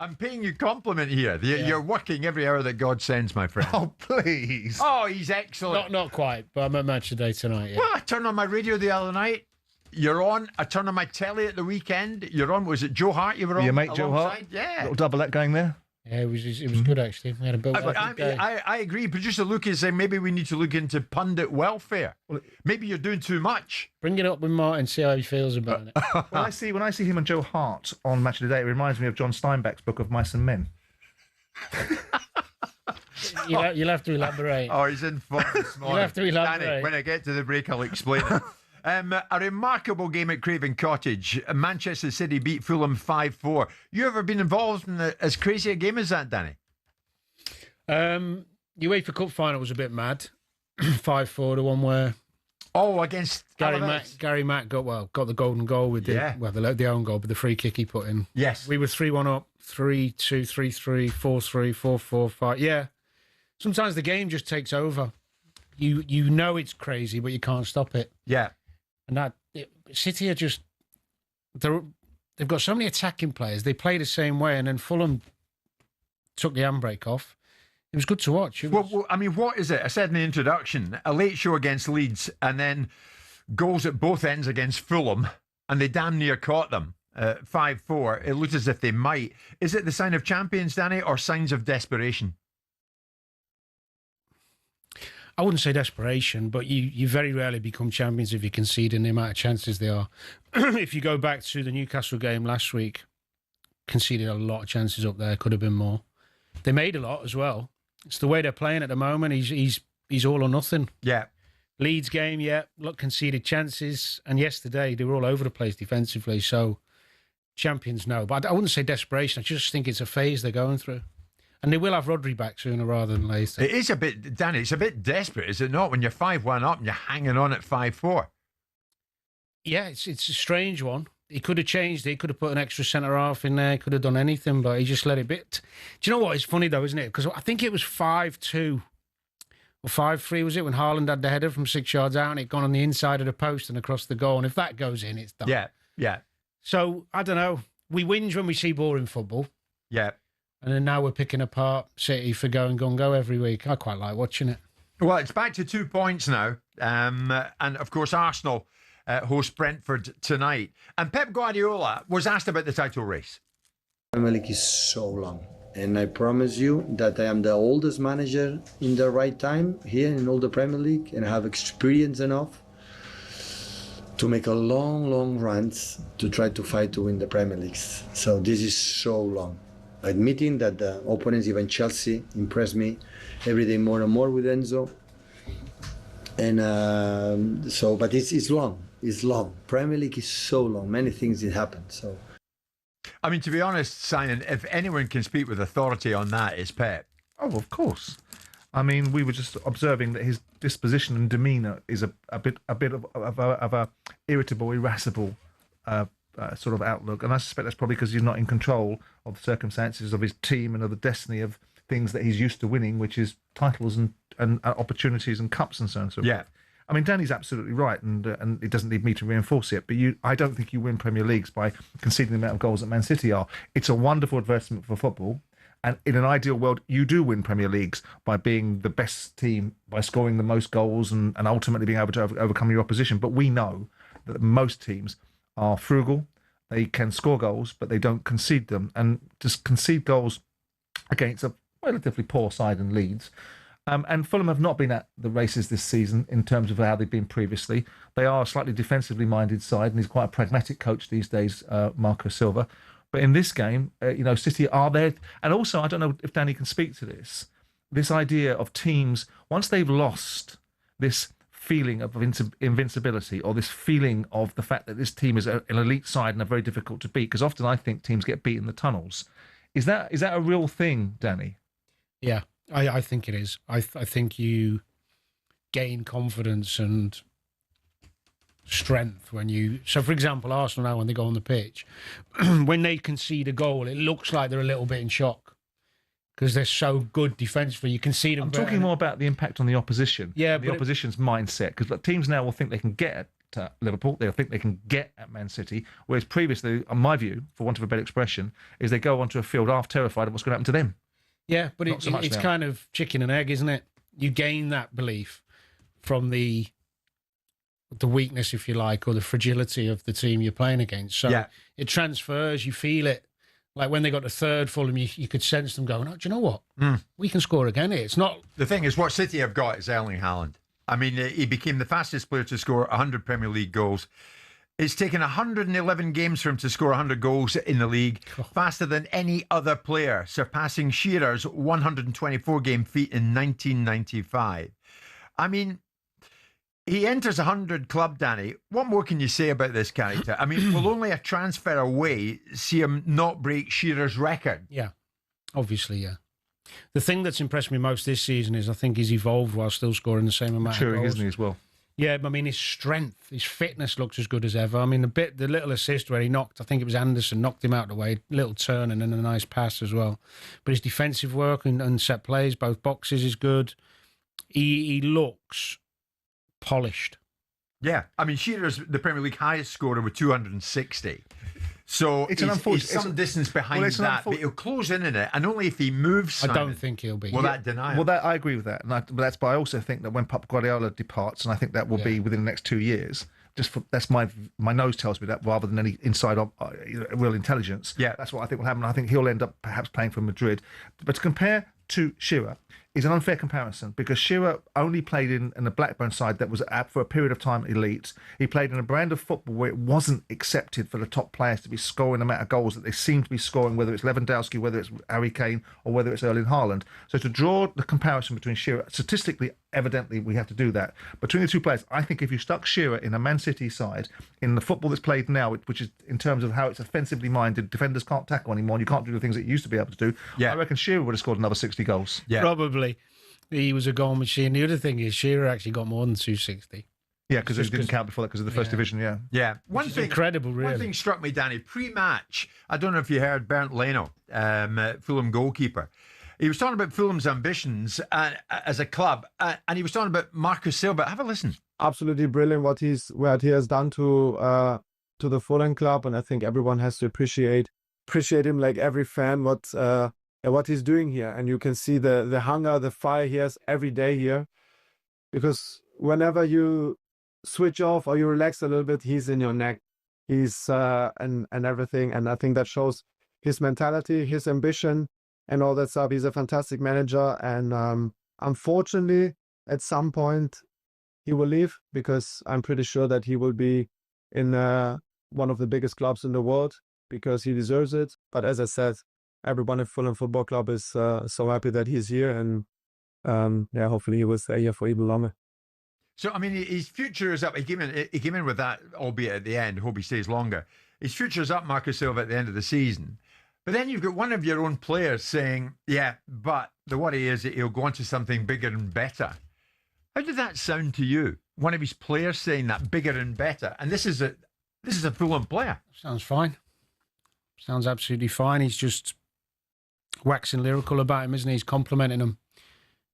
I'm paying you compliment here. You're working every hour that God sends, my friend. Oh, please. Oh, he's excellent. Not quite, but I'm at match today tonight. Yeah. Well, I turned on my radio the other night. You're on. I turned on my telly at the weekend. You're on. Was it Joe Hart you were on? Your mate Joe Hart? Yeah. Little double that going there. Yeah, it was good actually. We had a bit of a day. I agree. Producer Luke is saying maybe we need to look into pundit welfare. Maybe you're doing too much. Bring it up with Martin, see how he feels about it. When I see him and Joe Hart on Match of the Day, it reminds me of John Steinbeck's book of Mice and Men. You'll have to elaborate. Oh, he's in fun this morning. You'll have to elaborate. Danny, when I get to the break, I'll explain it. A remarkable game at Craven Cottage. Manchester City beat Fulham 5-4. You ever been involved in as crazy a game as that, Danny? UEFA Cup final was a bit mad. 5-4, the one where against Gary Mack got the golden goal with the own goal, but the free kick he put in. Yes. We were 3-1 up, 3-2, 3-3, 4-3, 4-4, 5. Yeah. Sometimes the game just takes over. You know it's crazy, but you can't stop it. Yeah. And City are just... They've got so many attacking players. They play the same way, and then Fulham took the handbrake off. It was good to watch. Well, I mean, what is it? I said in the introduction, a late show against Leeds and then goals at both ends against Fulham, and they damn near caught them. 5-4. It looks as if they might. Is it the sign of champions, Danny, or signs of desperation? I wouldn't say desperation, but you very rarely become champions if you concede in the amount of chances they are. If you go back to the Newcastle game last week, conceded a lot of chances up there, could have been more. They made a lot as well. It's the way they're playing at the moment. He's all or nothing. Yeah. Leeds game, conceded chances. And yesterday, they were all over the place defensively. So, champions, no. But I wouldn't say desperation. I just think it's a phase they're going through. And they will have Rodri back sooner rather than later. It is a bit, Danny, it's a bit desperate, is it not? When you're 5-1 up and you're hanging on at 5-4. Yeah, it's a strange one. He could have changed it. He could have put an extra centre-half in there. Could have done anything, but he just let it bit. Do you know what? It's funny, though, isn't it? Because I think it was 5-2 or 5-3, was it, when Haaland had the header from 6 yards out and it gone on the inside of the post and across the goal. And if that goes in, it's done. Yeah. So, I don't know. We whinge when we see boring football. Yeah. And then now we're picking apart City for go every week. I quite like watching it. Well, it's back to 2 points now. And, of course, Arsenal host Brentford tonight. And Pep Guardiola was asked about the title race. Premier League is so long. And I promise you that I am the oldest manager in the right time here in all the Premier League. And I have experience enough to make a long runs to try to fight to win the Premier League. So this is so long. Admitting that the opponents, even Chelsea, impressed me every day more and more with Enzo. And but it's long. It's long. Premier League is so long. Many things did happen. So, I mean, to be honest, Simon, if anyone can speak with authority on that, it's Pep. Oh, of course. I mean, we were just observing that his disposition and demeanour is a bit of a irritable, irascible sort of outlook, and I suspect that's probably because he's not in control of the circumstances of his team and of the destiny of things that he's used to winning, which is titles and opportunities and cups and so on and so forth. Yeah. I mean, Danny's absolutely right, and it doesn't need me to reinforce it, but I don't think you win Premier Leagues by conceding the amount of goals that Man City are. It's a wonderful advertisement for football, and in an ideal world, you do win Premier Leagues by being the best team, by scoring the most goals and ultimately being able to overcome your opposition. But we know that most teams are frugal. They can score goals, but they don't concede them. And just concede goals against a relatively poor side in Leeds. And Fulham have not been at the races this season in terms of how they've been previously. They are a slightly defensively minded side, and he's quite a pragmatic coach these days, Marco Silva. But in this game, City are there. And also, I don't know if Danny can speak to this idea of teams, once they've lost this feeling of invincibility, or this feeling of the fact that this team is an elite side and are very difficult to beat, because often I think teams get beat in the tunnels. Is that a real thing, Danny? Yeah, I think it is. I think you gain confidence and strength when you... So, for example, Arsenal now, when they go on the pitch, when they concede a goal, it looks like they're a little bit in shock because they're so good defensively. You can see them... I'm talking more about the impact on the opposition. Yeah, the opposition's mindset, because teams now will think they can get Liverpool. They think they can get at Man City. Whereas previously, on my view, for want of a better expression, is they go onto a field half terrified of what's going to happen to them. Yeah, but Not so much it's now. kind of chicken and egg, isn't it? You gain that belief from the weakness, if you like, or the fragility of the team you're playing against. So it transfers, you feel it. Like when they got to third Fulham, you could sense them going, oh, do you know what? We can score again here. It's not... The thing is, what City have got is Erling Haaland. I mean, he became the fastest player to score 100 Premier League goals. It's taken 111 games for him to score 100 goals in the league, faster than any other player, surpassing Shearer's 124-game feat in 1995. I mean, he enters 100 club, Danny. What more can you say about this character? I mean, will only a transfer away see him not break Shearer's record? Yeah, obviously, yeah. The thing that's impressed me most this season is I think he's evolved while still scoring the same amount of Maturing, goals. isn't he, as well? Yeah, but I mean, his strength, his fitness looks as good as ever. I mean, the little assist where he knocked, I think it was Anderson, knocked him out of the way, little turn and then a nice pass as well. But his defensive work and set plays, both boxes, is good. He looks polished. Yeah, I mean, Shearer's the Premier League highest scorer with 260. So It's he's some distance behind that, but he'll close in it, and only if he moves. Simon, I don't think he'll be. Will that deny him? Well, I agree with that, but I also think that when Pep Guardiola departs, and I think that will be within the next 2 years. That's my nose tells me that rather than any inside real intelligence. Yeah, that's what I think will happen. I think he'll end up perhaps playing for Madrid. But to compare to Shearer is an unfair comparison because Shearer only played in the Blackburn side that was for a period of time elite. He played in a brand of football where it wasn't accepted for the top players to be scoring the amount of goals that they seem to be scoring, whether it's Lewandowski, whether it's Harry Kane, or whether it's Erling Haaland. So to draw the comparison between Shearer, statistically, evidently we have to do that. Between the two players, I think if you stuck Shearer in a Man City side, in the football that's played now, which is in terms of how it's offensively minded, defenders can't tackle anymore, and you can't do the things that you used to be able to do, I reckon Shearer would have scored another 60 goals. Yeah. Probably. He was a goal machine. The other thing is Shearer actually got more than 260. Yeah, because it didn't count before that because of the first division, Yeah. One thing incredible, really. One thing struck me, Danny, pre-match, I don't know if you heard Bernd Leno, Fulham goalkeeper. He was talking about Fulham's ambitions as a club, and he was talking about Marcus Silva. Have a listen. Absolutely brilliant what he has done to the Fulham club, and I think everyone has to appreciate him, like every fan, what he's doing here. And you can see the hunger, the fire he has every day here, because whenever you switch off or you relax a little bit, he's in your neck. He's and everything, and I think that shows his mentality, his ambition, and all that stuff. He's a fantastic manager, and unfortunately, at some point, he will leave because I'm pretty sure that he will be in one of the biggest clubs in the world because he deserves it. But as I said, everyone at Fulham Football Club is so happy that he's here, and hopefully he will stay here for even longer. So, I mean, his future is up. He came in with that, albeit at the end. Hope he stays longer. His future is up, Marcus Silva, at the end of the season. But then you've got one of your own players saying, yeah, but the worry is that he'll go on to something bigger and better. How did that sound to you? One of his players saying that, bigger and better. And this is a Fulham player. Sounds fine. Sounds absolutely fine. He's just waxing lyrical about him, isn't he? He's complimenting him.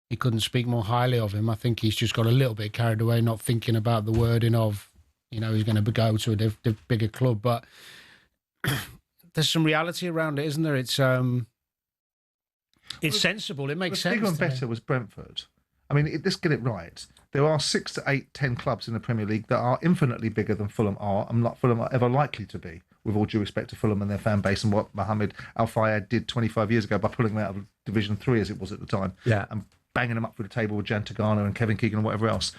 He couldn't speak more highly of him. I think he's just got a little bit carried away, not thinking about the wording of, he's going to go to a bigger club. But there's some reality around it, isn't there? It's sensible. It makes sense. Bigger and better was Brentford. I mean, let's get it right. There are 6 to 8, 10 clubs in the Premier League that are infinitely bigger than Fulham are, and not Fulham are ever likely to be, with all due respect to Fulham and their fan base and what Mohamed Al Fayed did 25 years ago by pulling them out of Division 3, as it was at the time, and banging them up through the table with Jan Tagano and Kevin Keegan and whatever else.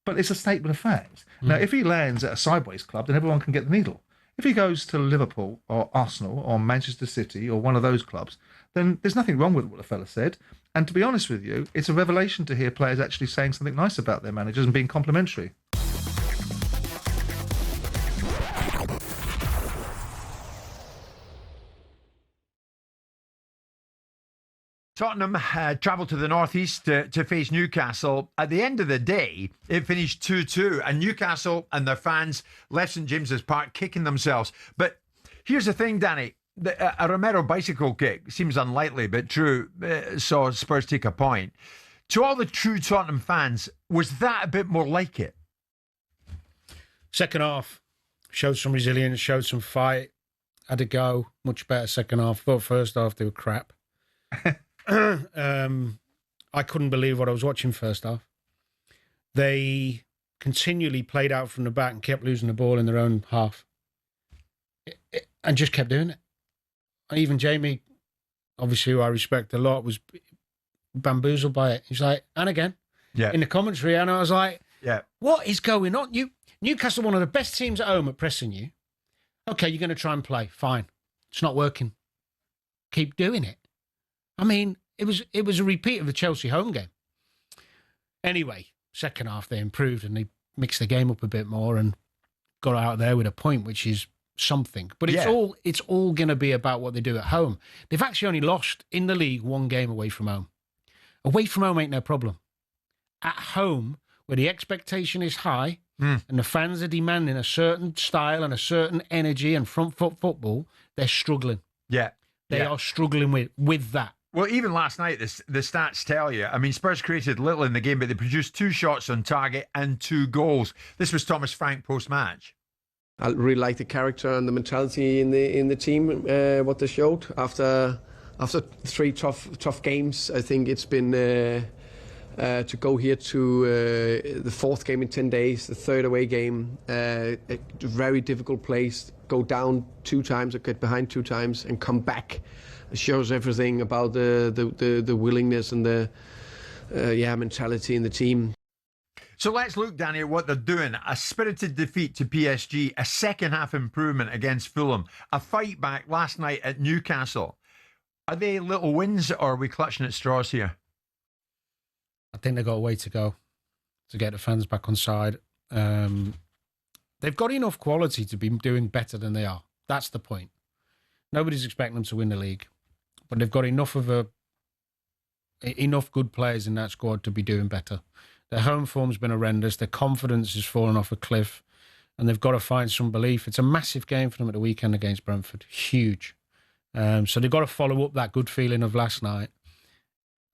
But it's a statement of fact. Now, if he lands at a sideways club, then everyone can get the needle. If he goes to Liverpool or Arsenal or Manchester City or one of those clubs, then there's nothing wrong with what the fella said. And to be honest with you, it's a revelation to hear players actually saying something nice about their managers and being complimentary. Tottenham travelled to the northeast to face Newcastle. At the end of the day, it finished 2-2, and Newcastle and their fans left St James's Park kicking themselves. But here's the thing, Danny. A Romero bicycle kick seems unlikely, but true, saw Spurs take a point. To all the true Tottenham fans, was that a bit more like it? Second half, showed some resilience, showed some fight, had a go, much better second half. Thought first half they were crap. I couldn't believe what I was watching first half. They continually played out from the back and kept losing the ball in their own half. And just kept doing it. Even Jamie, obviously, who I respect a lot, was bamboozled by it. He's like, and again, in the commentary, and I was like, what is going on? Newcastle, one of the best teams at home at pressing you. Okay, you're going to try and play. Fine. It's not working. Keep doing it. I mean, it was a repeat of the Chelsea home game. Anyway, second half they improved and they mixed the game up a bit more and got out there with a point, which is something. But it's all going to be about what they do at home. They've actually only lost in the league one game away from home. Away from home ain't no problem. At home, where the expectation is high and the fans are demanding a certain style and a certain energy and front foot football, they're struggling. They are struggling with that. Well, even last night, the stats tell you. I mean, Spurs created little in the game, but they produced 2 shots on target and 2 goals. This was Thomas Frank post-match. I really like the character and the mentality in the team. What they showed after 3 tough games. I think it's been to go here to the 4th game in 10 days, the 3rd away game. A very difficult place. Go down 2 times or get behind 2 times and come back. It shows everything about the willingness and the mentality in the team. So let's look, Danny, at what they're doing. A spirited defeat to PSG, a second half improvement against Fulham, a fight back last night at Newcastle. Are they little wins or are we clutching at straws here? I think they've got a way to go to get the fans back on side. They've got enough quality to be doing better than they are. That's the point. Nobody's expecting them to win the league, but they've got enough good players in that squad to be doing better. Their home form's been horrendous. Their confidence has fallen off a cliff, and they've got to find some belief. It's a massive game for them at the weekend against Brentford. Huge. So they've got to follow up that good feeling of last night.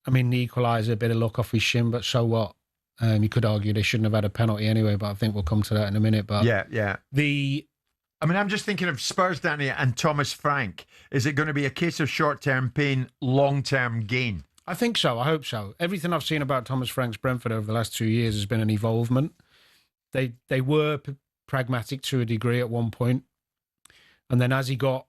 I mean, the equaliser, a bit of luck off his shin, but so what? You could argue they shouldn't have had a penalty anyway, but I think we'll come to that in a minute. But I mean, I'm just thinking of Spurs, Danny, and Thomas Frank. Is it going to be a case of short-term pain, long-term gain? I think so. I hope so. Everything I've seen about Thomas Frank's Brentford over the last 2 years has been an evolvement. They were pragmatic to a degree at one point, and then as he got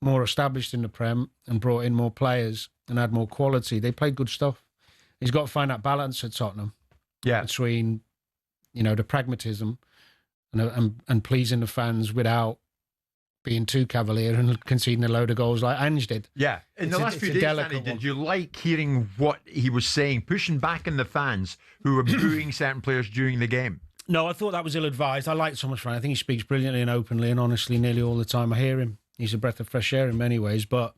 more established in the Prem and brought in more players and had more quality, they played good stuff. He's got to find that balance at Tottenham between, the pragmatism and pleasing the fans without being too cavalier and conceding a load of goals like Ange did. Yeah. In the last few days, Danny, did you like hearing what he was saying, pushing back on the fans who were booing certain players during the game? No, I thought that was ill-advised. I like Thomas Frank. I think he speaks brilliantly and openly and honestly nearly all the time I hear him. He's a breath of fresh air in many ways. But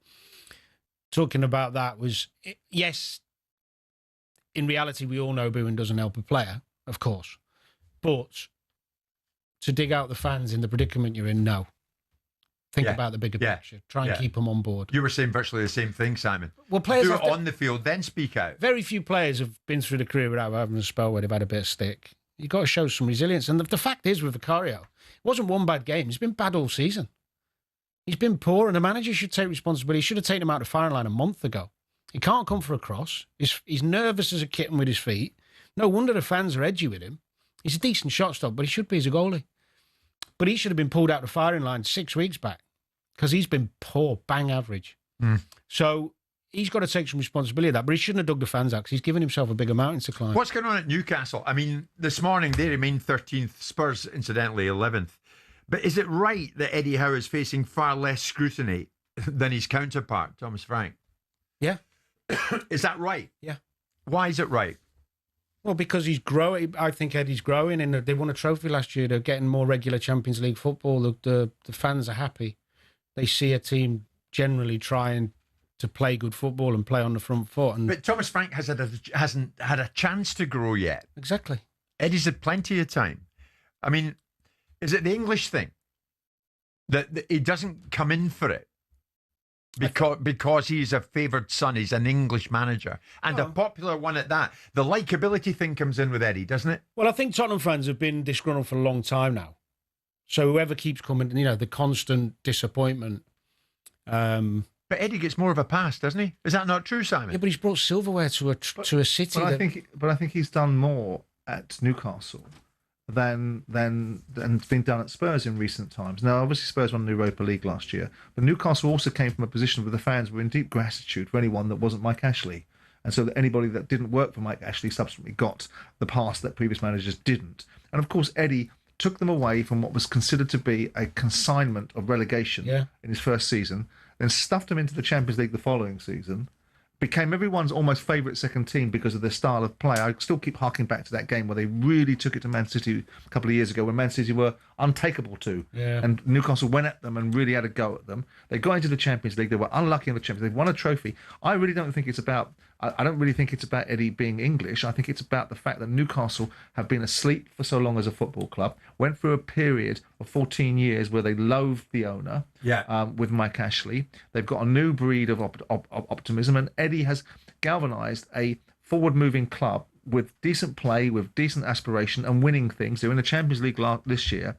talking about that was, yes, in reality, we all know booing doesn't help a player, of course. But to dig out the fans in the predicament you're in, no. Think about the bigger picture. Try and keep them on board. You were saying virtually the same thing, Simon. Well, players do it on the field, then speak out. Very few players have been through the career without having a spell where they've had a bit of stick. You've got to show some resilience. And the fact is with Vicario, it wasn't one bad game. He's been bad all season. He's been poor, and the manager should take responsibility. He should have taken him out of the firing line a month ago. He can't come for a cross. He's nervous as a kitten with his feet. No wonder the fans are edgy with him. He's a decent shot stop, but he should be as a goalie. But he should have been pulled out of the firing line 6 weeks back because he's been poor, bang average. So he's got to take some responsibility of that, but he shouldn't have dug the fans out because he's given himself a bigger mountain to climb. What's going on at Newcastle? I mean, this morning they remain 13th, Spurs, incidentally, 11th. But is it right that Eddie Howe is facing far less scrutiny than his counterpart, Thomas Frank? Yeah. Is that right? Yeah. Why is it right? Well, because he's growing. I think Eddie's growing, and they won a trophy last year. They're getting more regular Champions League football. The fans are happy. They see a team generally trying to play good football and play on the front foot. But Thomas Frank hasn't had a chance to grow yet. Exactly. Eddie's had plenty of time. I mean, is it the English thing that he doesn't come in for it? because he's a favoured son. He's an English manager and a popular one at that. The likeability thing comes in with Eddie, doesn't it? Well, I think Tottenham fans have been disgruntled for a long time now. So whoever keeps coming, the constant disappointment. But Eddie gets more of a pass, doesn't he? Is that not true, Simon? Yeah, but he's brought silverware to a city. But I think he's done more at Newcastle than been done at Spurs in recent times. Now, obviously, Spurs won the Europa League last year, but Newcastle also came from a position where the fans were in deep gratitude for anyone that wasn't Mike Ashley, and so that anybody that didn't work for Mike Ashley subsequently got the pass that previous managers didn't. And of course, Eddie took them away from what was considered to be a consignment of relegation in his first season, then stuffed them into the Champions League the following season, became everyone's almost favourite second team because of their style of play. I still keep harking back to that game where they really took it to Man City a couple of years ago when Man City were untakeable to. Yeah. And Newcastle went at them and really had a go at them. They got into the Champions League. They were unlucky in the Champions League. They won a trophy. I really don't think it's about... I don't really think it's about Eddie being English. I think it's about the fact that Newcastle have been asleep for so long as a football club, went through a period of 14 years where they loathed the owner with Mike Ashley. They've got a new breed of optimism, and Eddie has galvanised a forward-moving club with decent play, with decent aspiration and winning things. They're in the Champions League this year.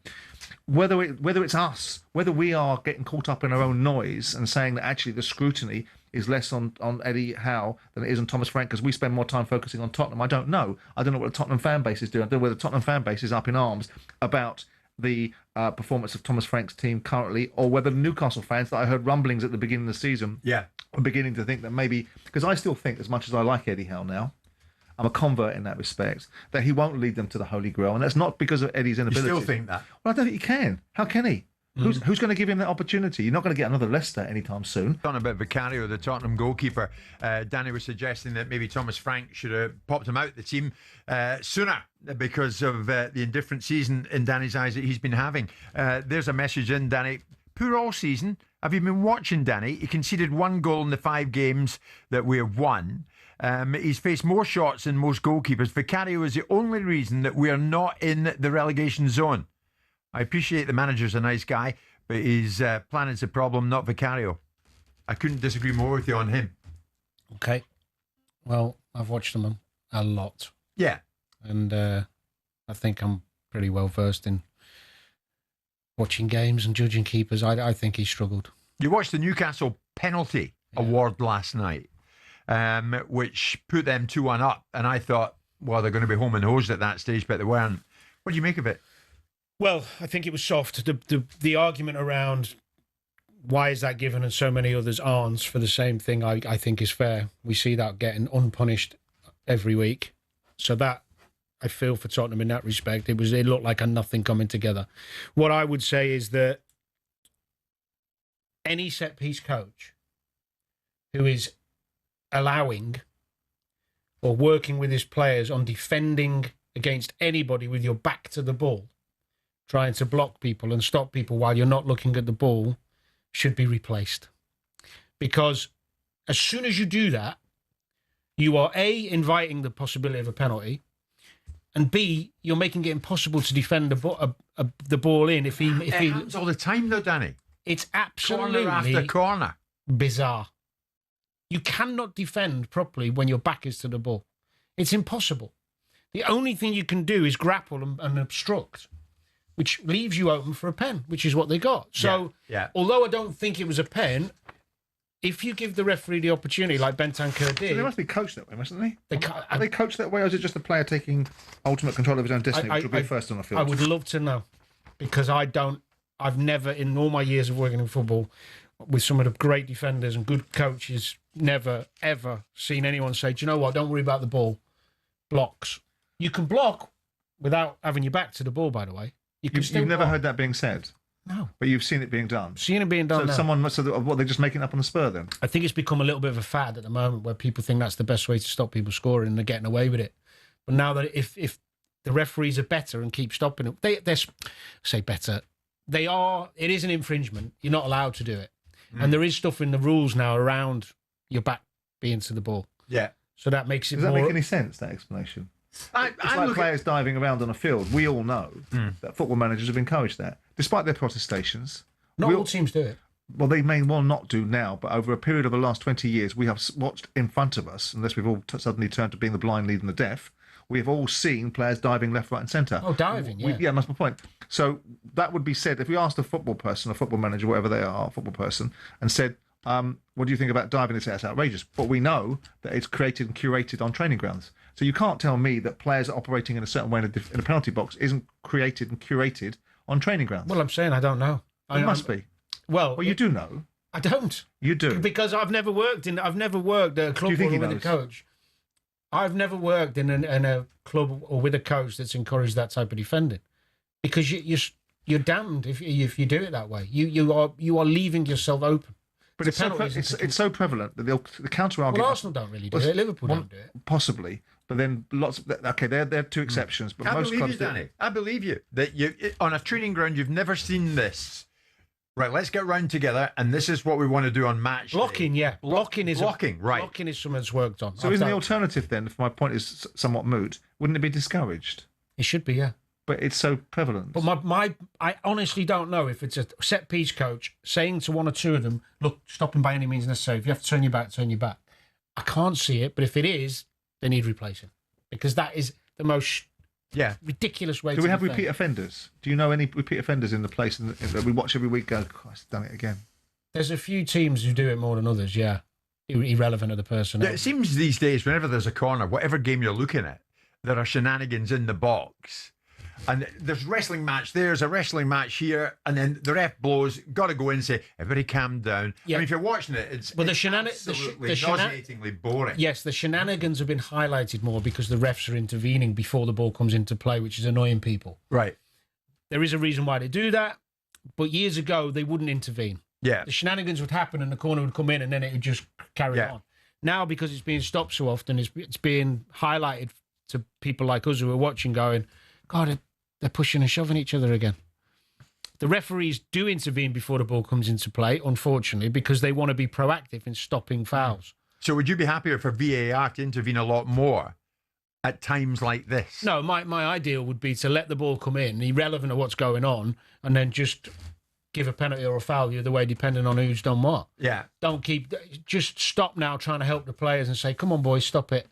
Whether it's us, whether we are getting caught up in our own noise and saying that actually the scrutiny is less on Eddie Howe than it is on Thomas Frank because we spend more time focusing on Tottenham. I don't know. I don't know what the Tottenham fan base is doing. I don't know whether the Tottenham fan base is up in arms about the performance of Thomas Frank's team currently, or whether the Newcastle fans that I heard rumblings at the beginning of the season are beginning to think that maybe, because I still think, as much as I like Eddie Howe now, I'm a convert in that respect, that he won't lead them to the Holy Grail. And that's not because of Eddie's inability. You still think that? Well, I don't think he can. How can he? Who's going to give him that opportunity? You're not going to get another Leicester anytime soon. Talking about Vicario, the Tottenham goalkeeper, Danny was suggesting that maybe Thomas Frank should have popped him out the team sooner because of the indifferent season in Danny's eyes that he's been having. There's a message in, Danny. Poor all season. Have you been watching, Danny? He conceded 1 goal in the 5 games that we have won. He's faced more shots than most goalkeepers. Vicario is the only reason that we are not in the relegation zone. I appreciate the manager's a nice guy, but his plan is the problem, not Vicario. I couldn't disagree more with you on him. Okay. Well, I've watched him a lot. Yeah. And I think I'm pretty well versed in watching games and judging keepers. I think he struggled. You watched the Newcastle penalty award last night, which put them 2-1 up. And I thought, well, they're going to be home and hosed at that stage, but they weren't. What do you make of it? Well, I think it was soft. The argument around why is that given and so many others aren't for the same thing, I think is fair. We see that getting unpunished every week. So that, I feel for Tottenham in that respect. It looked like a nothing coming together. What I would say is that any set-piece coach who is allowing or working with his players on defending against anybody with your back to the ball, trying to block people and stop people while you're not looking at the ball, should be replaced. Because as soon as you do that, you are A, inviting the possibility of a penalty, and B, you're making it impossible to defend the ball in if he happens all the time though, Danny. It's absolutely corner after corner. Bizarre. You cannot defend properly when your back is to the ball. It's impossible. The only thing you can do is grapple and obstruct, which leaves you open for a pen, which is what they got. So, although I don't think it was a pen, if you give the referee the opportunity, like Bentancur did... So they must be coached that way, mustn't they? Are they coached that way, or is it just a player taking ultimate control of his own destiny, which will be first on the field? I would love to know, because I've never, in all my years of working in football, with some of the great defenders and good coaches, never, ever seen anyone say, do you know what, don't worry about the ball. Blocks. You can block without having your back to the ball, by the way. You've never heard that being said? No. But you've seen it being done? Seen it being done. So they're just making it up on the spur then? I think it's become a little bit of a fad at the moment where people think that's the best way to stop people scoring and they're getting away with it. But now that if the referees are better and keep stopping it, they're say better, they are, it is an infringement. You're not allowed to do it. And there is stuff in the rules now around your back being to the ball. Yeah. So that makes it Does that make any sense, that explanation? It's like players diving around on a field. We all know that football managers have encouraged that, despite their protestations. Not all teams do it. well, they may well not do now, but over a period of the last 20 years, we have watched in front of us, unless we've all suddenly turned to being the blind leading the deaf, we have all seen players diving left, right and centre. Oh, diving, yeah. Yeah, that's my point. So that would be said, if we asked a football person, a football manager, whatever they are, a football person, and said, what do you think about diving? They say, that's outrageous. But we know that it's created and curated on training grounds. So you can't tell me that players operating in a certain way in a penalty box isn't created and curated on training grounds. Well, I'm saying I don't know. It must be. Well, you do know. I don't. You do. Because I've never worked at a club or with a coach. I've never worked in a club or with a coach that's encouraged that type of defending. Because you're damned if you do it that way. You are leaving yourself open. But it's so prevalent that the counter argument. Well, Arsenal don't really do it. Liverpool don't do it. Possibly, but then lots. They're two exceptions. But most clubs do. Danny. I believe you that on a training ground you've never seen this. Right, let's get round together, and this is what we want to do on match blocking. day. Yeah, blocking is right. Blocking is something that's worked on. So isn't the alternative then? If my point is somewhat moot, wouldn't it be discouraged? It should be, yeah. But it's so prevalent. But I honestly don't know if it's a set piece coach saying to one or two of them, "Look, stop him by any means necessary. If you have to turn your back, turn your back." I can't see it, but if it is, they need replacing because that is the most ridiculous way. Do we have defend. repeat offenders? Do you know any repeat offenders in the place that we watch every week? Go, Christ, done it again. There's a few teams who do it more than others. Yeah, irrelevant of the person. It seems these days, whenever there's a corner, whatever game you're looking at, there are shenanigans in the box. And there's wrestling match there's a wrestling match here, and then the ref blows, got to go in and say, everybody calm down. Yeah. I mean, if you're watching it, it's absolutely nauseatingly boring. Yes, the shenanigans have been highlighted more because the refs are intervening before the ball comes into play, which is annoying people. Right. There is a reason why they do that, but years ago, they wouldn't intervene. Yeah. The shenanigans would happen and the corner would come in and then it would just carry on. Now, because it's being stopped so often, it's being highlighted to people like us who are watching going, God, they're pushing and shoving each other again. The referees do intervene before the ball comes into play, unfortunately, because they want to be proactive in stopping fouls. So would you be happier for VAR to intervene a lot more at times like this? No, my ideal would be to let the ball come in, irrelevant of what's going on, and then just give a penalty or a foul the other way, depending on who's done what. Yeah. Just stop now trying to help the players and say, come on, boys, stop it.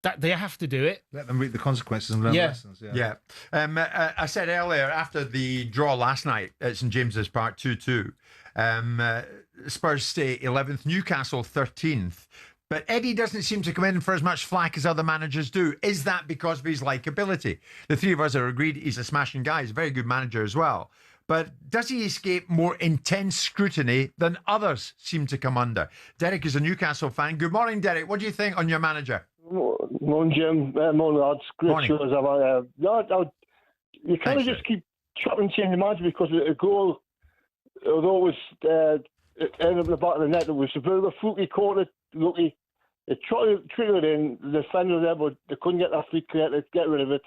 That they have to do it. Let them read the consequences and learn lessons. Yeah. I said earlier, after the draw last night at St James's Park 2-2, Spurs stay 11th, Newcastle 13th. But Eddie doesn't seem to come in for as much flack as other managers do. Is that because of his likability? The three of us are agreed he's a smashing guy. He's a very good manager as well. But does he escape more intense scrutiny than others seem to come under? Derek is a Newcastle fan. Good morning, Derek. What do you think on your manager? Morning, Jim. Morning, lads. Great Morning. shows. You kind of just keep chopping and changing the manager because a goal, although it was ended up in the back of the net, it was a bit of a fluky corner. Lucky. It triggered in. The defender there, but they couldn't get that feet clear to get rid of it.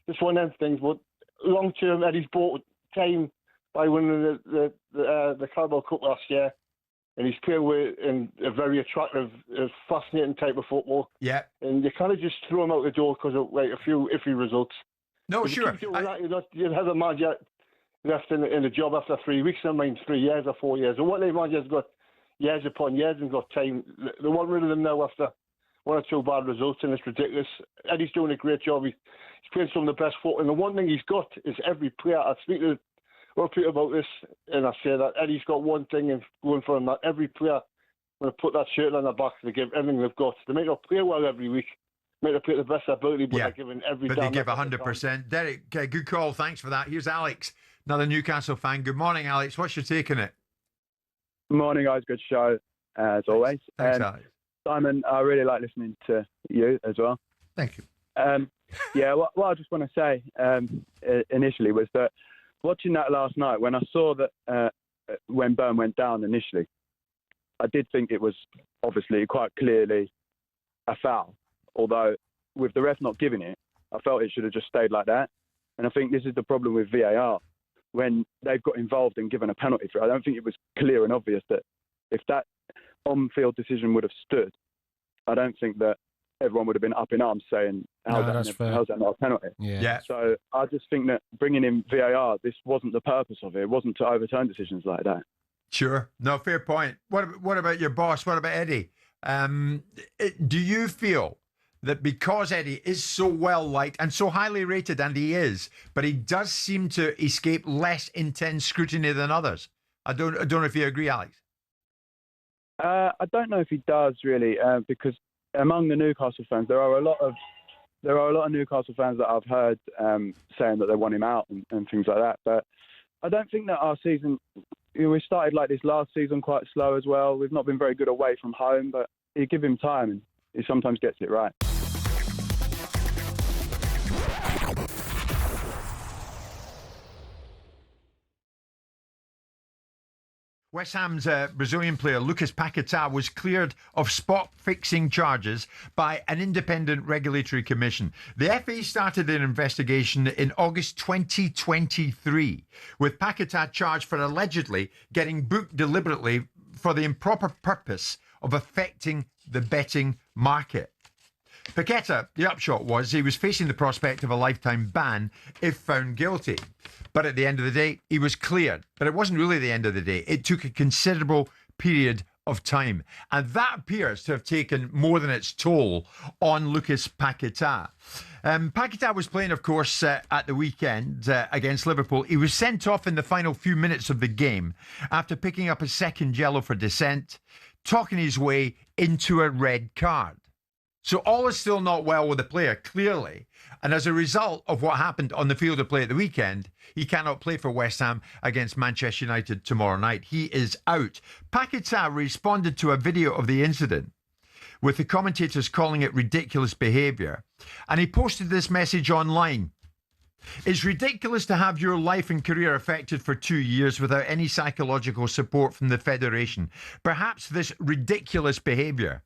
Just one of them things. But long term, Eddie's bought time by winning the Carabao Cup last year. And he's playing in a very attractive, fascinating type of football. Yeah. And you kind of just throw him out the door because of like a few iffy results. No, if sure. You'd have a manager left in the job after 3 weeks, I mean 3 years or 4 years. And what the manager's got years upon years and got time. They want rid of them now after one or two bad results, and it's ridiculous. Eddie's doing a great job. He's playing some of the best football. And the one thing he's got is every player. I speak to people about this, and I say that Eddie's got one thing and going for him, that every player when they put that shirt on their back, they give everything they've got. They may not play well every week, may not play the best ability, but they're giving every. But they give 100%. Derek, good call. Thanks for that. Here's Alex, another Newcastle fan. Good morning, Alex. What's your take on it? Morning, guys. Good show as always. Thanks, Alex. Simon, I really like listening to you as well. Thank you. What I just want to say initially was that watching that last night, when I saw that when Burn went down initially, I did think it was obviously quite clearly a foul. Although with the ref not giving it, I felt it should have just stayed like that. And I think this is the problem with VAR. When they've got involved and given a penalty for it, I don't think it was clear and obvious that if that on-field decision would have stood, I don't think that everyone would have been up in arms saying, how's that not a penalty? Yeah. So I just think that bringing in VAR, this wasn't the purpose of it. It wasn't to overturn decisions like that. Sure. No, fair point. What about your boss? What about Eddie? Do you feel that because Eddie is so well liked and so highly rated, and he is, but he does seem to escape less intense scrutiny than others? I don't know if you agree, Alex. I don't know if he does really, because among the Newcastle fans, there are a lot of Newcastle fans that I've heard saying that they want him out and things like that. But I don't think that our season, we started like this last season quite slow as well. We've not been very good away from home, but you give him time and he sometimes gets it right. West Ham's Brazilian player Lucas Paqueta was cleared of spot-fixing charges by an independent regulatory commission. The FA started an investigation in August 2023, with Paqueta charged for allegedly getting booked deliberately for the improper purpose of affecting the betting market. Paqueta, the upshot was he was facing the prospect of a lifetime ban if found guilty. But at the end of the day, he was cleared. But it wasn't really the end of the day. It took a considerable period of time. And that appears to have taken more than its toll on Lucas Paqueta. Paqueta was playing, of course, at the weekend against Liverpool. He was sent off in the final few minutes of the game after picking up a second yellow for dissent, talking his way into a red card. So all is still not well with the player, clearly. And as a result of what happened on the field of play at the weekend, he cannot play for West Ham against Manchester United tomorrow night. He is out. Paqueta responded to a video of the incident, with the commentators calling it ridiculous behaviour. And he posted this message online. It's ridiculous to have your life and career affected for 2 years without any psychological support from the Federation. Perhaps this ridiculous behaviour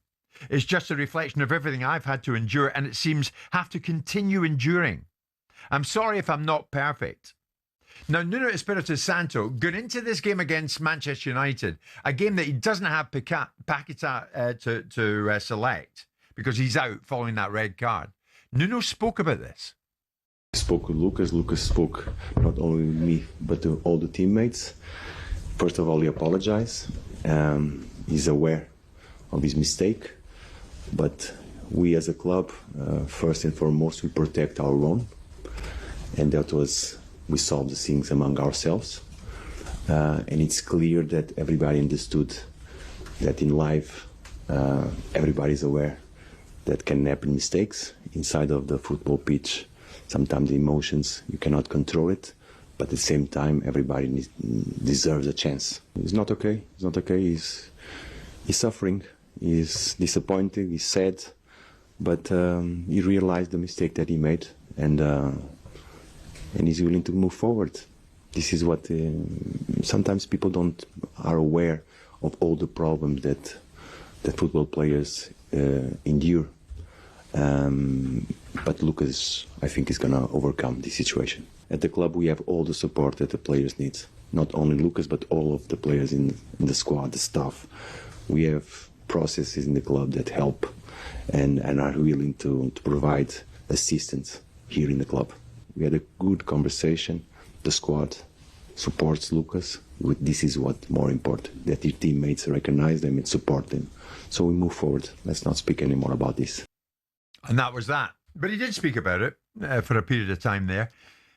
is just a reflection of everything I've had to endure, and it seems have to continue enduring. I'm sorry if I'm not perfect. Now, Nuno Espirito Santo got into this game against Manchester United, a game that he doesn't have Paqueta to select because he's out following that red card. Nuno spoke about this. I spoke with Lucas. Lucas spoke not only with me, but to all the teammates. First of all, he apologized. He's aware of his mistake. But we as a club, first and foremost, we protect our own. And that was, we solved the things among ourselves. And it's clear that everybody understood that in life, everybody's aware that can happen mistakes inside of the football pitch. Sometimes the emotions, you cannot control it. But at the same time, everybody deserves a chance. It's not okay. It's not okay. He's suffering. He's disappointed, he's sad, but he realized the mistake that he made, and he's willing to move forward. This is what sometimes people are aware of all the problems that football players endure. But Lucas, I think, is going to overcome this situation. At the club, we have all the support that the players need. Not only Lucas, but all of the players in the squad, the staff. We have processes in the club that help and are willing to provide assistance here in the club. We had a good conversation. The squad supports Lucas. This is what more important, that your teammates recognize them and support them. So we move forward. Let's not speak anymore about this. And that was that. But he did speak about it for a period of time there.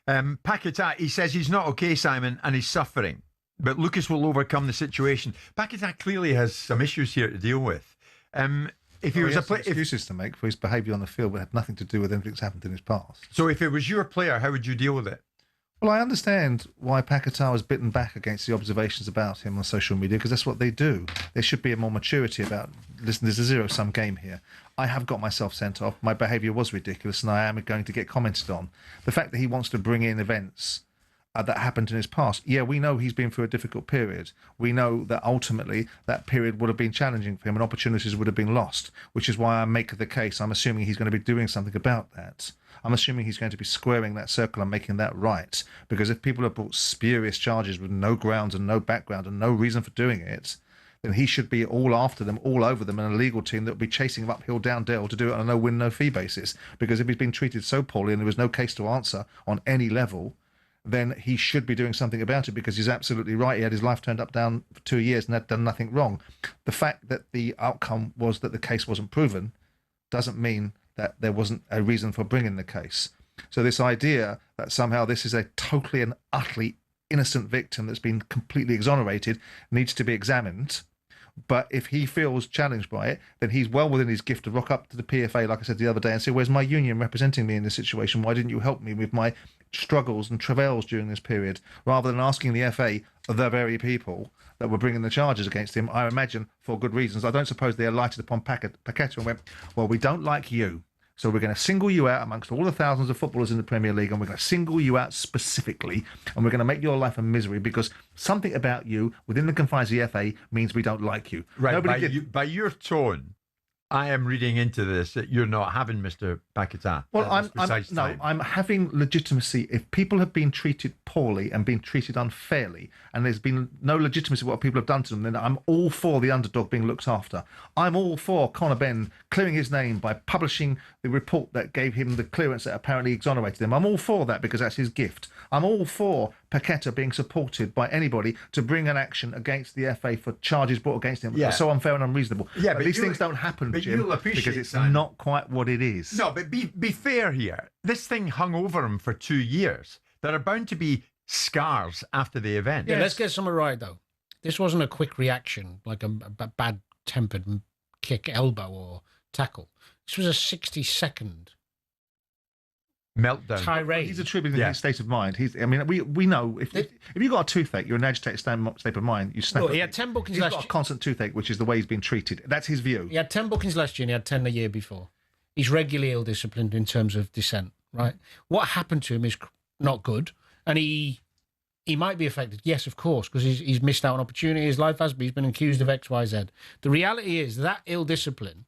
Paqueta, he says he's not okay, Simon, and he's suffering. But Lucas will overcome the situation. Paqueta clearly has some issues here to deal with. If he was excuses to make for his behaviour on the field, but had nothing to do with anything that's happened in his past. So if it was your player, how would you deal with it? Well, I understand why Paqueta was bitten back against the observations about him on social media, because that's what they do. There should be a more maturity about, listen, there's a zero-sum game here. I have got myself sent off. My behaviour was ridiculous, and I am going to get commented on. The fact that he wants to bring in events that happened in his past. Yeah, we know he's been through a difficult period. We know that ultimately that period would have been challenging for him and opportunities would have been lost, which is why I make the case. I'm assuming he's going to be doing something about that. I'm assuming he's going to be squaring that circle and making that right. Because if people have brought spurious charges with no grounds and no background and no reason for doing it, then he should be all after them, all over them, and a legal team that would be chasing him uphill, down Dale to do it on a no-win, no-fee basis. Because if he's been treated so poorly and there was no case to answer on any level, then he should be doing something about it, because he's absolutely right. He had his life turned up down for 2 years and had done nothing wrong. The fact that the outcome was that the case wasn't proven doesn't mean that there wasn't a reason for bringing the case. So this idea that somehow this is a totally and utterly innocent victim that's been completely exonerated needs to be examined. But if he feels challenged by it, then he's well within his gift to rock up to the PFA, like I said the other day, and say, where's my union representing me in this situation? Why didn't you help me with my struggles and travails during this period? Rather than asking the FA, the very people that were bringing the charges against him, I imagine for good reasons. I don't suppose they alighted upon Paqueta and went, well, we don't like you, so we're going to single you out amongst all the thousands of footballers in the Premier League, and we're going to single you out specifically, and we're going to make your life a misery because something about you within the confines of the FA means we don't like you. Right, by your tone, I am reading into this that you're not having Mr. Paqueta. Well, I'm having legitimacy. If people have been treated poorly and been treated unfairly, and there's been no legitimacy what people have done to them, then I'm all for the underdog being looked after. I'm all for Conor Benn clearing his name by publishing the report that gave him the clearance that apparently exonerated him. I'm all for that because that's his gift. I'm all for Paqueta being supported by anybody to bring an action against the FA for charges brought against him that are so unfair and unreasonable. Yeah, but these things don't happen, Jim, because it's not quite what it is. No, but be fair here. This thing hung over him for 2 years. There are bound to be scars after the event. Yeah, let's get something right, though. This wasn't a quick reaction, like a bad-tempered kick, elbow, or tackle. This was a 60-second meltdown. Tirade. He's attributing his state of mind. We know if you've got a toothache, you're in an agitated state of mind. You snap. Look, he had 10 bookings last year. He's got a constant toothache, which is the way he's been treated. That's his view. He had 10 bookings last year, and he had 10 the year before. He's regularly ill-disciplined in terms of dissent. Right? What happened to him is not good, and he might be affected. Yes, of course, because he's missed out on opportunity. His life has been. He's been accused of X, Y, Z. The reality is that ill-discipline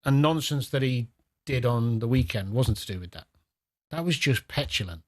and nonsense that he did on the weekend wasn't to do with that. That was just petulant.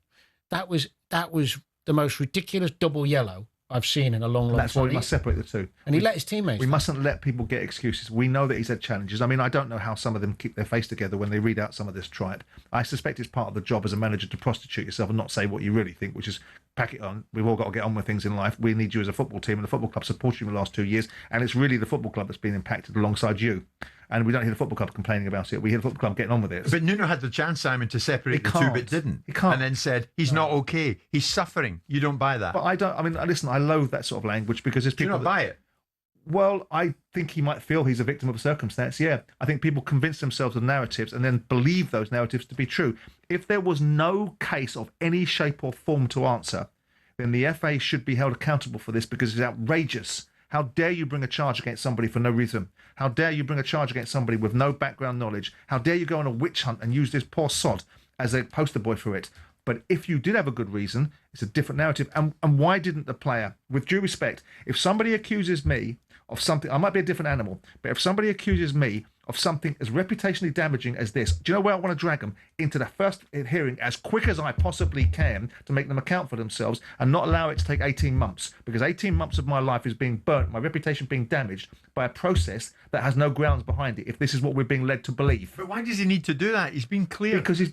That was the most ridiculous double yellow I've seen in a long time. That's why we must separate the two. And he let his teammates. We mustn't let people get excuses. We know that he's had challenges. I mean, I don't know how some of them keep their face together when they read out some of this tripe. I suspect it's part of the job as a manager to prostitute yourself and not say what you really think, which is pack it on. We've all got to get on with things in life. We need you as a football team, and the football club supported you in the last 2 years, and it's really the football club that's been impacted alongside you. And we don't hear the football club complaining about it. We hear the football club getting on with it. But Nuno had the chance, Simon, to separate the two, but didn't. He can't. And then said, he's not okay. He's suffering. You don't buy that. But I don't. I mean, listen, I loathe that sort of language because there's people. Do you not buy it? Well, I think he might feel he's a victim of circumstance, yeah. I think people convince themselves of narratives and then believe those narratives to be true. If there was no case of any shape or form to answer, then the FA should be held accountable for this because it's outrageous. How dare you bring a charge against somebody for no reason? How dare you bring a charge against somebody with no background knowledge? How dare you go on a witch hunt and use this poor sod as a poster boy for it? But if you did have a good reason, it's a different narrative. And why didn't the player, with due respect, if somebody accuses me of something, I might be a different animal, but if somebody accuses me of something as reputationally damaging as this, do you know where I want to drag them? Into the first hearing as quick as I possibly can to make them account for themselves and not allow it to take 18 months. Because 18 months of my life is being burnt, my reputation being damaged by a process that has no grounds behind it, if this is what we're being led to believe. But why does he need to do that? He's been cleared. Because he's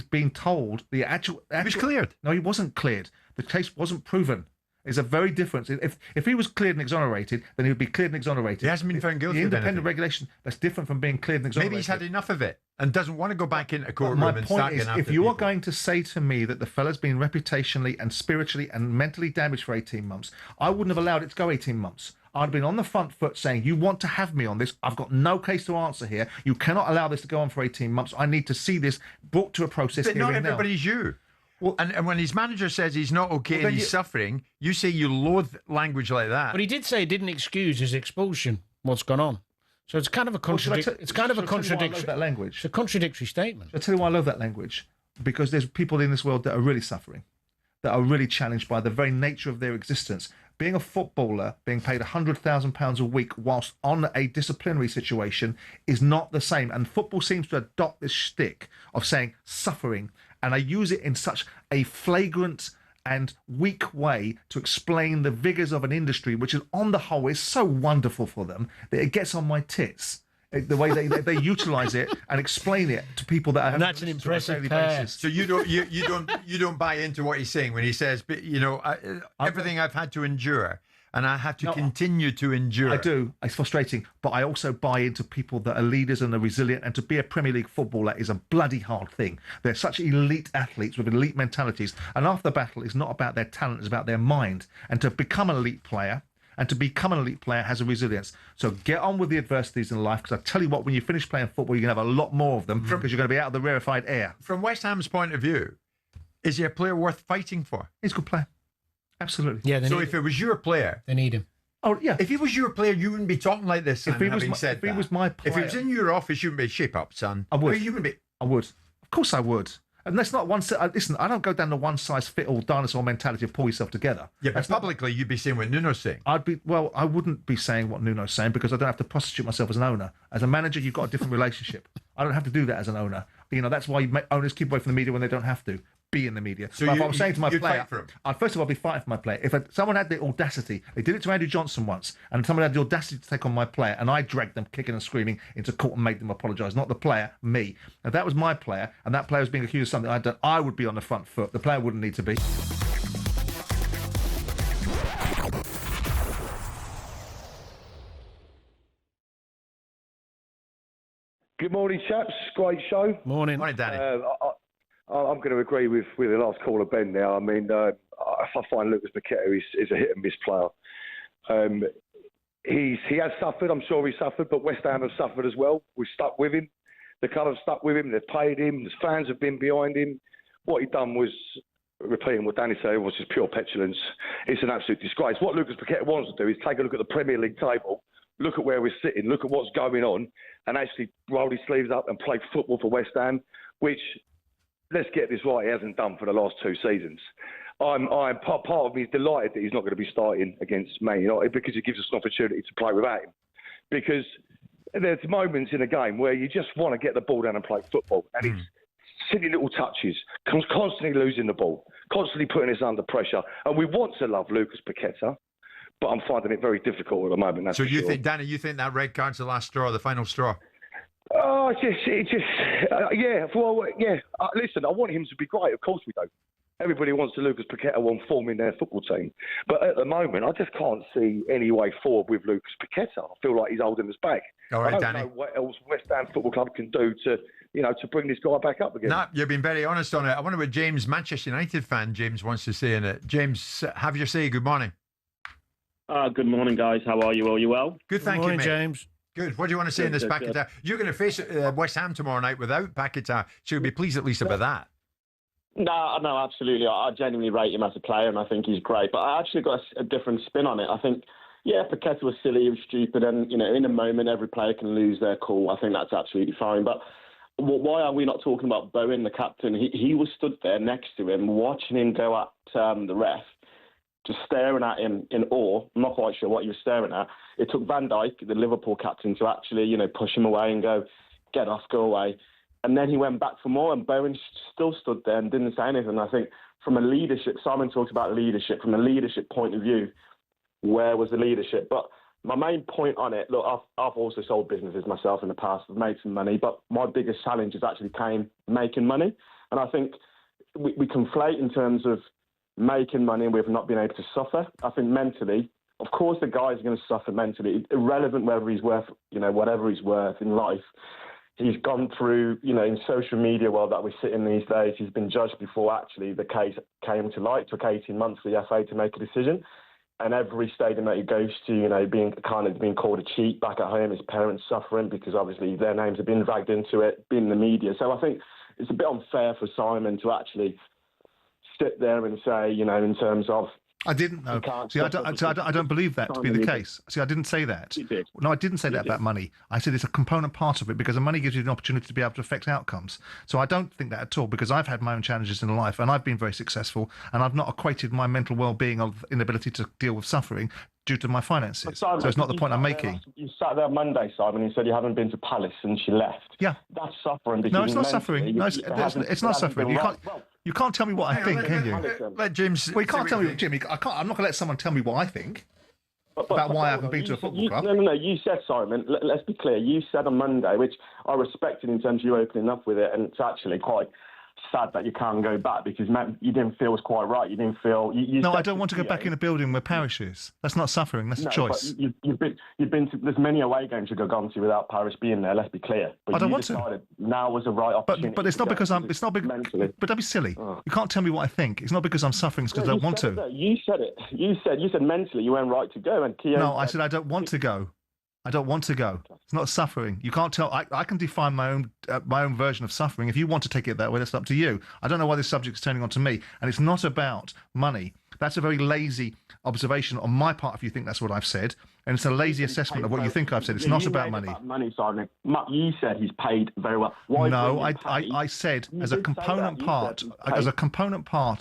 been told the actual he was cleared. No, he wasn't cleared. The case wasn't proven. It's a very different. If he was cleared and exonerated, then he would be cleared and exonerated. He hasn't been found guilty. The independent regulation, that's different from being cleared and exonerated. Maybe he's had enough of it and doesn't want to go back into a courtroom and start getting after if you people. are going to say to me that the fella's been reputationally and spiritually and mentally damaged for 18 months, I wouldn't have allowed it to go 18 months. I'd have been on the front foot saying, you want to have me on this. I've got no case to answer here. You cannot allow this to go on for 18 months. I need to see this brought to a process. But not everybody's you. Well, and when his manager says he's not okay and he's suffering, you say you loathe language like that. But he did say he didn't excuse his expulsion. What's gone on? So it's kind of a contradiction. It's kind of a contradiction. That language. It's a contradictory statement. I'll tell you why I love that language. Because there's people in this world that are really suffering, that are really challenged by the very nature of their existence. Being a footballer, being paid £100,000 a week whilst on a disciplinary situation is not the same. And football seems to adopt this shtick of saying suffering, and I use it in such a flagrant and weak way to explain the vigours of an industry, which is on the whole is so wonderful for them that it gets on my tits. The way they utilise it and explain it to people that are. And that's an impressive pair. So you don't buy into what he's saying when he says, but everything I've had to endure. And I have to continue to endure. I do. It's frustrating. But I also buy into people that are leaders and are resilient. And to be a Premier League footballer is a bloody hard thing. They're such elite athletes with elite mentalities. And after the battle, it's not about their talent, it's about their mind. And to become an elite player, has a resilience. So get on with the adversities in life, because I tell you what, when you finish playing football, you're going to have a lot more of them, because you're going to be out of the rarefied air. From West Ham's point of view, is he a player worth fighting for? He's a good player. Absolutely. Yeah. So if it was your player, they need him. Oh yeah. If he was your player, you wouldn't be talking like this. If he was my player, if he was in your office, you wouldn't be shape up, son. I would. You would be. I would. Of course, I would. And that's not one. Listen, I don't go down the one-size-fit-all dinosaur mentality of pull yourself together. Yeah, but publicly, you'd be saying what Nuno's saying. I wouldn't be saying what Nuno's saying, because I don't have to prostitute myself as an owner. As a manager, you've got a different relationship. I don't have to do that as an owner. That's why owners keep away from the media when they don't have to be in the media. So if I'm saying to my player, I'd first of all, I'd be fighting for my player. If someone had the audacity, they did it to Andrew Johnson once, and someone had the audacity to take on my player, and I dragged them kicking and screaming into court and made them apologise. Not the player, me. If that was my player, and that player was being accused of something I'd done, I would be on the front foot. The player wouldn't need to be. Good morning, chaps. Great show. Morning, Danny. I'm going to agree with the last caller, Ben. Now, I mean, I find Lucas Paqueta is a hit and miss player. He has suffered. I'm sure he suffered, but West Ham have suffered as well. We've stuck with him. The club have stuck with him. They've paid him. The fans have been behind him. What he done was, repeating what Danny said, was just pure petulance. It's an absolute disgrace. What Lucas Paqueta wants to do is take a look at the Premier League table, look at where we're sitting, look at what's going on, and actually roll his sleeves up and play football for West Ham, which, let's get this right, he hasn't done for the last 2 seasons. I'm part of me is delighted that he's not going to be starting against Man United, because it gives us an opportunity to play without him. Because there's moments in a game where you just want to get the ball down and play football, and it's silly little touches, constantly losing the ball, constantly putting us under pressure. And we want to love Lucas Paqueta, but I'm finding it very difficult at the moment. That's so you sure. think, Danny, that red card's the last straw, the final straw? Oh, yeah. Well, yeah. Listen, I want him to be great. Of course we do. Everybody wants the Lucas Paqueta on form in their football team. But at the moment, I just can't see any way forward with Lucas Paqueta. I feel like he's holding us back. All right, I don't Danny. know what else West Ham Football Club can do to bring this guy back up again. No, you've been very honest on it. I wonder what James, Manchester United fan, James wants to say in it. James, have your say. Good morning. Good morning, guys. How are you? Are you well? Good, thank morning, you, mate. James. Good. What do you want to say in this Paqueta? You're going to face West Ham tomorrow night without Paqueta, so you'll be pleased at least about that. No, absolutely. I genuinely rate him as a player, and I think he's great. But I actually got a different spin on it. I think, yeah, Paqueta was silly, he was stupid, and in a moment, every player can lose their cool. I think that's absolutely fine. But why are we not talking about Bowen, the captain? He was stood there next to him, watching him go at the ref, just staring at him in awe. I'm not quite sure what he was staring at. It took Van Dijk, the Liverpool captain, to actually, push him away and go, get off, go away. And then he went back for more, and Bowen still stood there and didn't say anything. I think from a leadership, Simon talks about leadership, from a leadership point of view, where was the leadership? But my main point on it, look, I've also sold businesses myself in the past. I've made some money, but my biggest challenge is actually came making money. And I think we conflate in terms of making money and we've not been able to suffer. I think mentally, of course, the guys are going to suffer mentally, irrelevant whether he's worth, whatever he's worth in life. He's gone through, in social media world that we sit in these days, he's been judged before actually the case came to light. It took 18 months for the FA to make a decision. And every stadium that he goes to, being called a cheat back at home, his parents suffering because obviously their names have been dragged into it, being in the media. So I think it's a bit unfair for Simon to actually sit there and say, in terms of, I didn't know. See, I don't believe that to be the case. See, I didn't say that. You did. No, I didn't say that about money. I said it's a component part of it because the money gives you an opportunity to be able to affect outcomes. So I don't think that at all because I've had my own challenges in life and I've been very successful and I've not equated my mental well-being of inability to deal with suffering due to my finances. Simon, so it's not the point I'm making. You sat there Monday, Simon, and said you haven't been to Palace since you left. Yeah. That's suffering. No, it's not suffering. No, it's not suffering. You can't tell me what I think, can you? Let James. Well, you can't tell me, Jimmy. I'm not going to let someone tell me what I think. about why I haven't been to a football club. No. You said, Simon, let's be clear. You said on Monday, which I respected in terms of you opening up with it, and it's actually quite sad that you can't go back because you didn't feel it was quite right. You didn't feel. No, I don't want to go back in a building where Parish is. That's not suffering. That's a choice. But you've been to. There's many away games you could have gone to without Parish being there. Let's be clear. But I don't want to. Now was the right opportunity. But it's not because I'm. It's not because. But don't be silly. You can't tell me what I think. It's not because I'm suffering. It's because I don't want to. You said it. You said mentally you weren't right to go. And Keown no, I said I don't want to go. I don't want to go. It's not suffering. You can't tell. I can define my own version of suffering. If you want to take it that way, that's up to you. I don't know why this subject is turning on to me. And it's not about money. That's a very lazy observation on my part if you think that's what I've said. And it's a lazy assessment of what you think I've said. It's not about money. Simon. You said he's paid very well. No, I said as a component part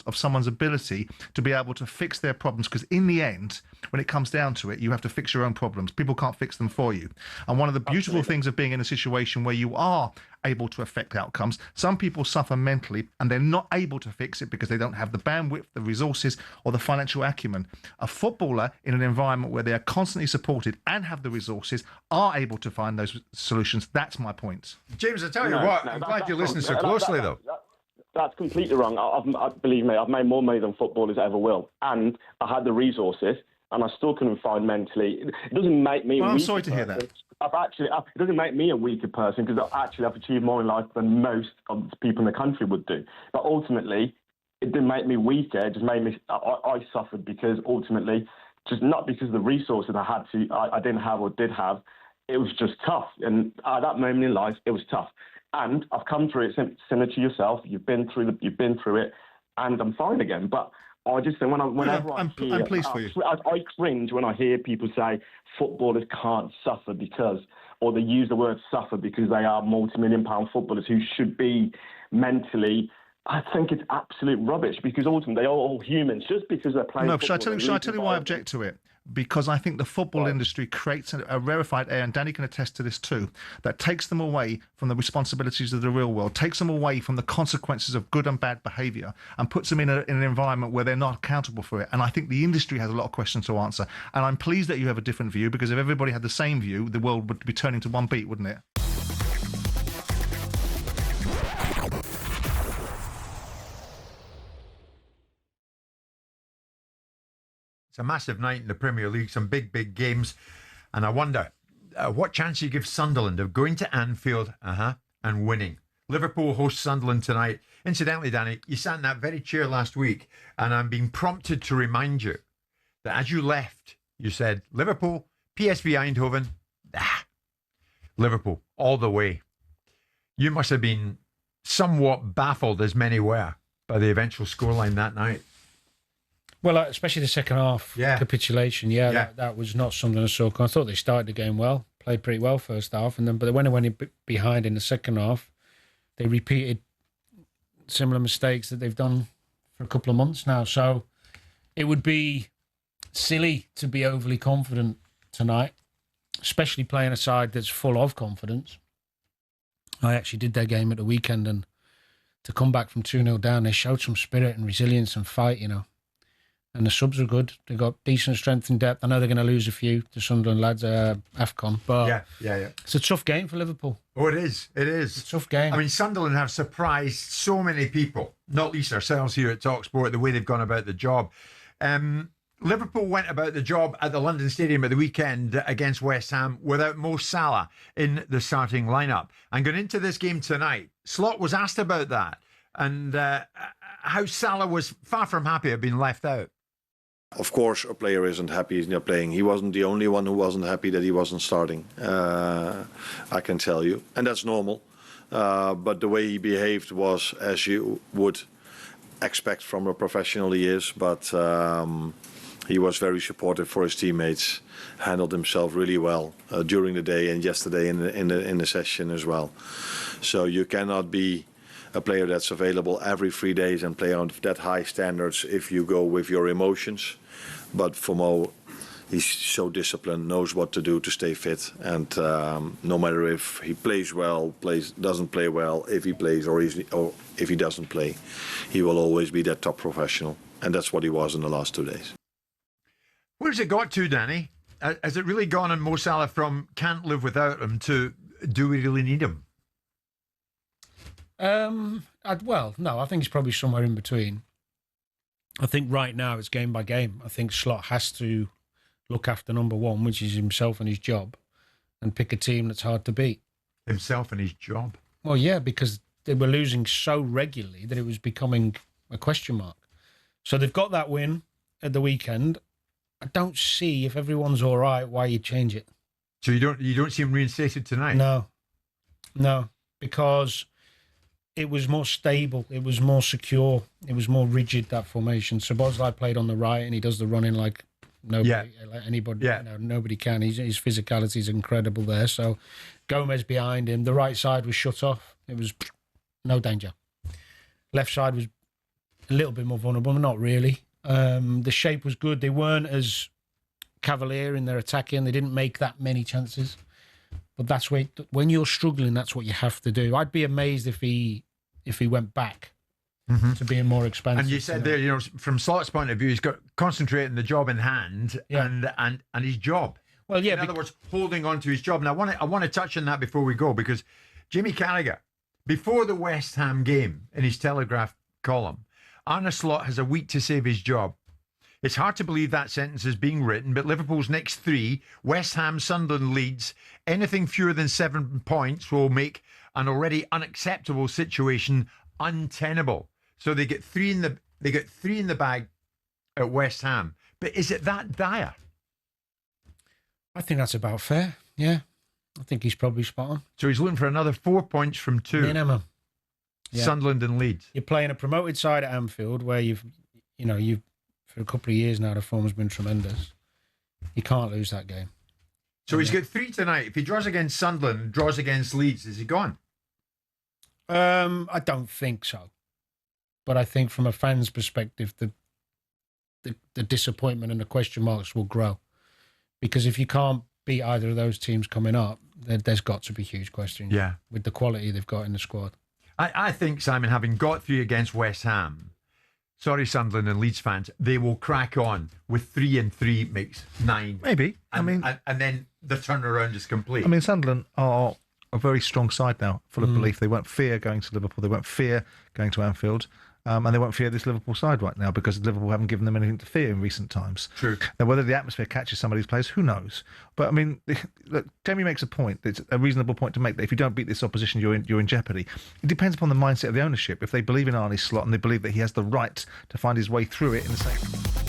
of someone's ability to be able to fix their problems, because in the end, when it comes down to it, you have to fix your own problems. People can't fix them for you. And one of the beautiful things of being in a situation where you are able to affect outcomes, some people suffer mentally and they're not able to fix it because they don't have the bandwidth, the resources, or the financial acumen. A footballer in an environment where they are constantly supported and have the resources are able to find those solutions. That's my point. James, I tell you what, I'm glad you listened so closely, though. That's completely wrong. Believe me, I've made more money than footballers ever will. And I had the resources, and I still couldn't find mentally. It doesn't make me I'm sorry to hear that. It doesn't make me a weaker person because I've achieved more in life than most of the people in the country would do. But ultimately, it didn't make me weaker. It just made me. I suffered because ultimately, just not because of the resources I didn't have or did have. It was just tough, and at that moment in life, it was tough. And I've come through it similar to yourself. You've been through it, and I'm fine again. But I just think I'm pleased for you. I cringe when I hear people say footballers can't suffer because, or they use the word suffer because they are multi-million-pound footballers who should be mentally. I think it's absolute rubbish because ultimately they are all humans just because they're playing. No, shall I tell you why I object to it? Because I think the football industry creates a rarefied air, and Danny can attest to this too, that takes them away from the responsibilities of the real world, takes them away from the consequences of good and bad behaviour, and puts them in an environment where they're not accountable for it. And I think the industry has a lot of questions to answer. And I'm pleased that you have a different view, because if everybody had the same view, the world would be turning to one beat, wouldn't it? It's a massive night in the Premier League, some big games. And I wonder what chance you give Sunderland of going to Anfield and winning. Liverpool hosts Sunderland tonight. Incidentally, Danny, you sat in that very chair last week, and I'm being prompted to remind you that as you left, you said, Liverpool, PSV Eindhoven, Liverpool, all the way. You must have been somewhat baffled, as many were, by the eventual scoreline that night. Well, especially the second half capitulation. That was not something I saw. I thought they started the game well, played pretty well first half, but when they went behind in the second half, they repeated similar mistakes that they've done for a couple of months now. So it would be silly to be overly confident tonight, especially playing a side that's full of confidence. I actually did their game at the weekend, and to come back from 2-0 down, they showed some spirit and resilience and fight, And the subs are good. They've got decent strength and depth. I know they're going to lose a few to Sunderland lads, AFCON. But it's a tough game for Liverpool. Oh, it is. It is. It's a tough game. I mean, Sunderland have surprised so many people, not least ourselves here at talkSPORT, the way they've gone about the job. Liverpool went about the job at the London Stadium at the weekend against West Ham without Mo Salah in the starting lineup. And going into this game tonight, Slot was asked about that and how Salah was far from happy at being left out. Of course, a player isn't happy he's not playing. He wasn't the only one who wasn't happy that he wasn't starting. I can tell you, and that's normal. But the way he behaved was as you would expect from a professional he is. But he was very supportive for his teammates. Handled himself really well during the day and yesterday in the session as well. So you cannot be a player that's available every 3 days and play on that high standards if you go with your emotions. But for Mo, he's so disciplined, knows what to do to stay fit, and no matter if he plays well, doesn't play well, if he plays or if he doesn't play, he will always be that top professional, and that's what he was in the last 2 days. Where's it got to, Danny? has it really gone on Mo Salah from can't live without him to do we really need him? Well, no, I think it's probably somewhere in between. I think right now it's game by game. I think Slot has to look after number one, which is himself and his job, and pick a team that's hard to beat. Himself and his job? Well, yeah, because they were losing so regularly that it was becoming a question mark. So they've got that win at the weekend. I don't see, if everyone's all right, why you change it. So you don't see him reinstated tonight? No, because it was more stable, it was more secure, it was more rigid, that formation. So Bosley played on the right and he does the running like nobody, like anybody, nobody can. His physicality is incredible there. So Gomez behind him, the right side was shut off. It was no danger. Left side was a little bit more vulnerable, but not really. The shape was good. They weren't as cavalier in their attacking. They didn't make that many chances. But that's when you're struggling, that's what you have to do. I'd be amazed if he went back to being more expansive. And you said there, from Slot's point of view, he's got concentrating the job in hand and his job. Well, yeah. In other words, holding on to his job. And I want to touch on that before we go, because Jimmy Carragher, before the West Ham game, in his Telegraph column, Arne Slot has a week to save his job. It's hard to believe that sentence is being written, but Liverpool's next three, West Ham, Sunderland, Leeds, anything fewer than 7 points will make an already unacceptable situation untenable. So they get three in the bag at West Ham. But is it that dire? I think that's about fair. Yeah, I think he's probably spot on. So he's looking for another 4 points from 2. Minimum. Yeah. Sunderland and Leeds. You're playing a promoted side at Anfield where you've for a couple of years now, the form's been tremendous. You can't lose that game. So he's got 3 tonight. If he draws against Sunderland and draws against Leeds, is he gone? I don't think so. But I think from a fan's perspective, the disappointment and the question marks will grow. Because if you can't beat either of those teams coming up, there's got to be huge questions. Yeah. With the quality they've got in the squad. I think, Simon, having got 3 against West Ham, sorry, Sunderland and Leeds fans, they will crack on with 3 and 3 makes 9. Maybe. And then the turnaround is complete. I mean, Sunderland are a very strong side now, full of belief. They won't fear going to Liverpool. They won't fear going to Anfield. And they won't fear this Liverpool side right now because Liverpool haven't given them anything to fear in recent times. True. Now, whether the atmosphere catches some of these players, who knows? But I mean, look, Jamie makes a point. It's a reasonable point to make that if you don't beat this opposition, you're in jeopardy. It depends upon the mindset of the ownership. If they believe in Arne Slot and they believe that he has the right to find his way through it in the same.